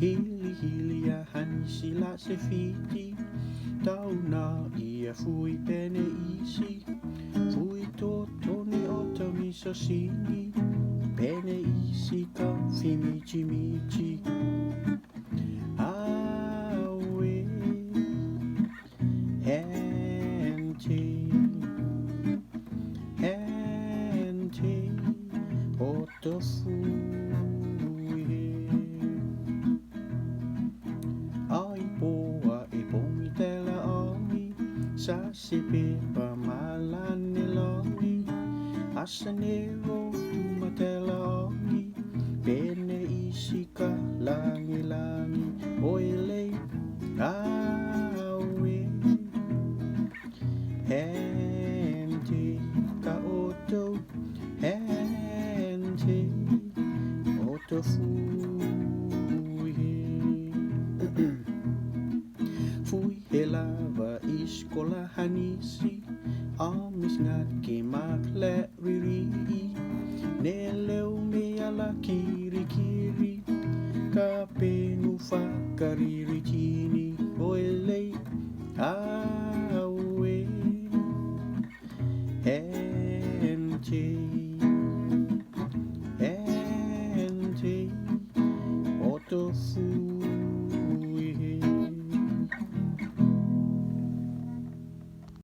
Hili hili a hani sila se fiti Tau na ia fui pene isi Fui to toni o toni so sini Pene isi ka fimichi michi Awe Hente Hente O to fui Ai poa e pomi tela oni Sa se pepa malane loni Asanero tuma tela oni Pene isika langi langi Oile awe Hente ka oto Hente Oto fui Fui he lava iskola hanisi Amis ngake makle riri Ne leo me ala kiri kiri Ka penu whakariri tini Oe lei